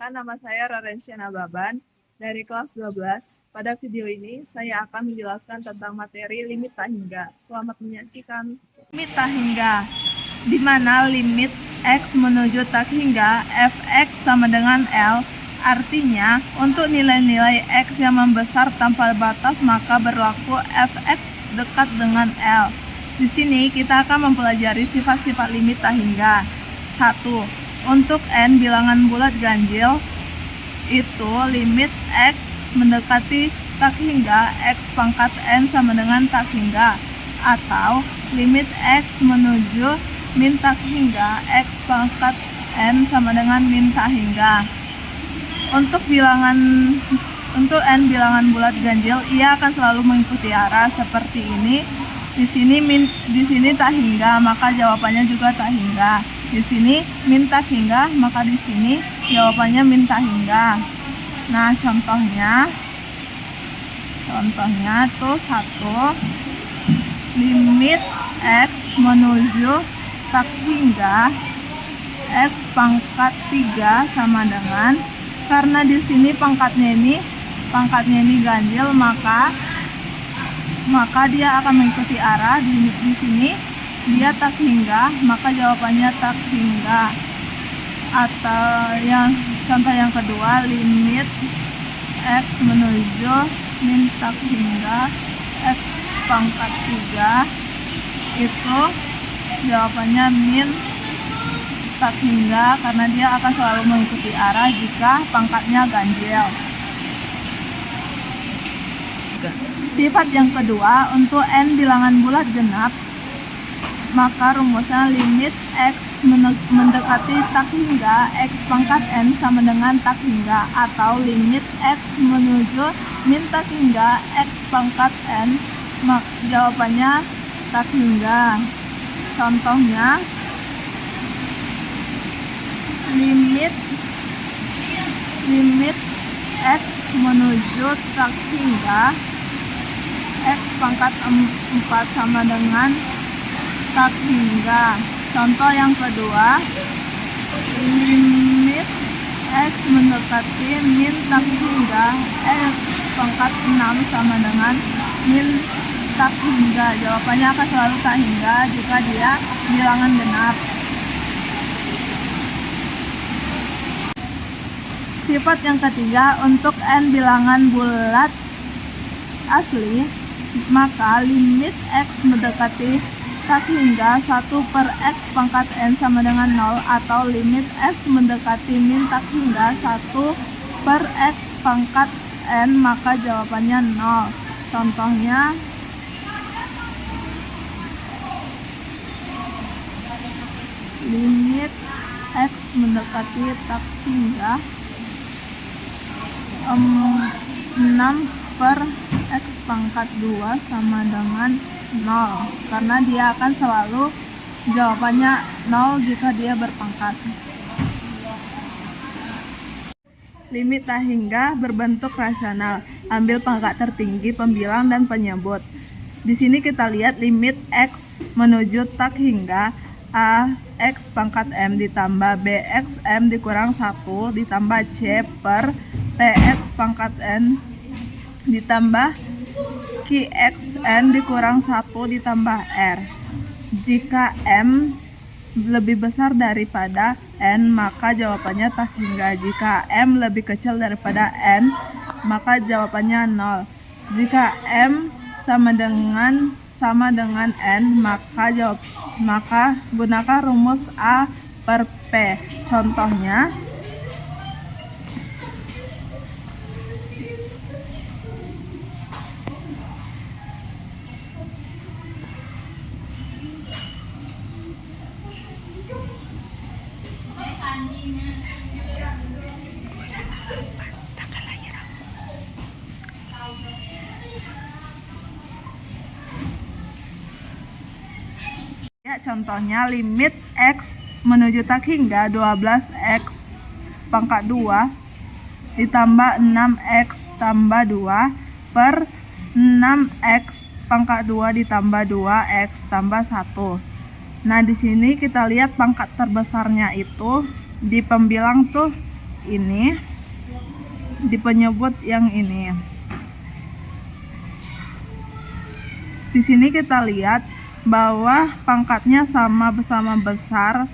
Perkenalkan, nama saya Rarensyana Baban dari kelas 12. Pada video ini, saya akan menjelaskan tentang materi limit tak hingga. Selamat menyaksikan. Limit tak hingga, di mana limit X menuju tak hingga fx sama dengan L. Artinya, untuk nilai-nilai X yang membesar tanpa batas, maka berlaku fx dekat dengan L. Di sini kita akan mempelajari sifat-sifat limit tak hingga. 1. Untuk n bilangan bulat ganjil, itu limit X mendekati tak hingga X pangkat n sama dengan tak hingga, atau limit X menuju min tak hingga X pangkat n sama dengan min tak hingga. Untuk n bilangan bulat ganjil, ia akan selalu mengikuti arah seperti ini. Di sini tak hingga, maka jawabannya juga tak hingga. Di sini min tak hingga, maka di sini jawabannya min tak hingga. Nah, contohnya tuh 1, limit X menuju tak hingga X pangkat 3 sama dengan, karena di sini pangkatnya ini ganjil, maka dia akan mengikuti arah. Di sini dia tak hingga, maka jawabannya tak hingga. Atau contoh yang kedua, limit X menuju min tak hingga X pangkat 3, itu jawabannya min tak hingga, karena dia akan selalu mengikuti arah jika pangkatnya ganjil. Sifat yang kedua, untuk n bilangan bulat genap, maka rumusnya limit X mendekati tak hingga X pangkat n sama dengan tak hingga, atau limit X menuju min tak hingga X pangkat n, jawabannya tak hingga. Contohnya, limit X menuju tak hingga X pangkat 4 sama dengan tak hingga. Contoh yang kedua, limit X mendekati min tak hingga X pangkat 6 sama dengan min tak hingga. Jawabannya akan selalu tak hingga jika dia bilangan genap. Sifat yang ketiga, untuk n bilangan bulat asli, maka limit X mendekati tak hingga 1/X pangkat n sama dengan 0, atau limit X mendekati min tak hingga 1/X pangkat n, maka jawabannya 0. Contohnya, limit X mendekati tak hingga 6/X pangkat 2 sama dengan 0, karena dia akan selalu jawabannya 0 jika dia berpangkat. Limit tak hingga berbentuk rasional. Ambil pangkat tertinggi, pembilang, dan penyebut. Di sini kita lihat limit X menuju tak hingga A X pangkat M ditambah B X M dikurang 1 ditambah C per P X pangkat N ditambah Q X N dikurang 1 ditambah R. Jika M lebih besar daripada N, maka jawabannya tak hingga. Jika M lebih kecil daripada N, maka jawabannya 0. Jika M sama dengan N, maka gunakan rumus A per P. Contohnya, contohnya limit X menuju tak hingga 12X pangkat 2 ditambah 6X tambah 2 per 6X pangkat 2 ditambah 2X tambah 1. Nah, di sini kita lihat pangkat terbesarnya itu di pembilang tuh ini di penyebut yang ini. Di sini kita lihat bahwa pangkatnya sama-sama besar.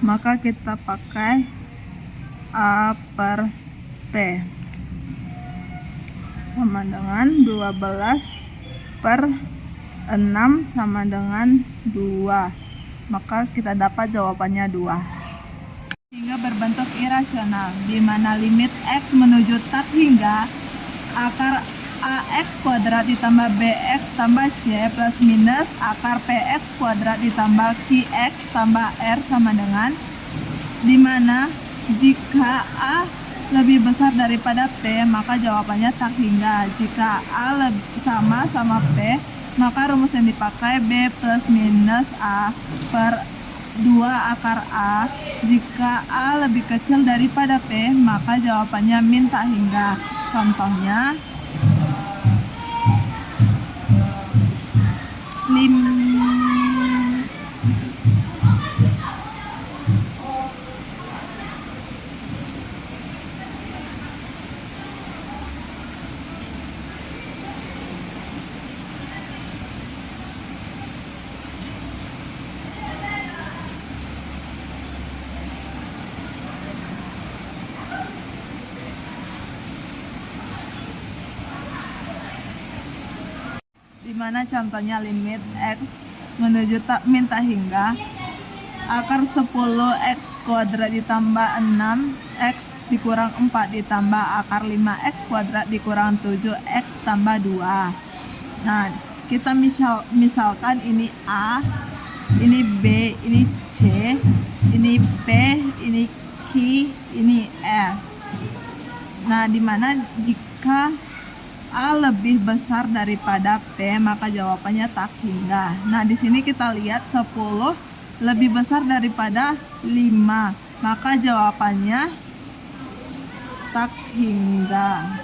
Maka kita pakai A per P sama dengan 12 per 6 sama dengan 2. Maka kita dapat jawabannya 2. Hingga berbentuk irasional, di mana limit X menuju tak hingga akar AX kuadrat ditambah BX tambah C plus minus akar PX kuadrat ditambah QX tambah R sama dengan, di mana jika A lebih besar daripada P maka jawabannya tak hingga. Jika A sama P maka rumus yang dipakai B plus minus A per 2 akar A. Jika A lebih kecil daripada P maka jawabannya min tak hingga. Contohnya dimana contohnya limit X menuju min tak hingga akar 10 X kuadrat ditambah 6 X dikurang 4 ditambah akar 5 X kuadrat dikurang 7 X tambah 2. Nah, kita misalkan ini A, ini B, ini C, ini P, ini Q, ini R. Nah, dimana jika A lebih besar daripada P maka jawabannya tak hingga. Nah, di sini kita lihat 10 lebih besar daripada 5 maka jawabannya tak hingga.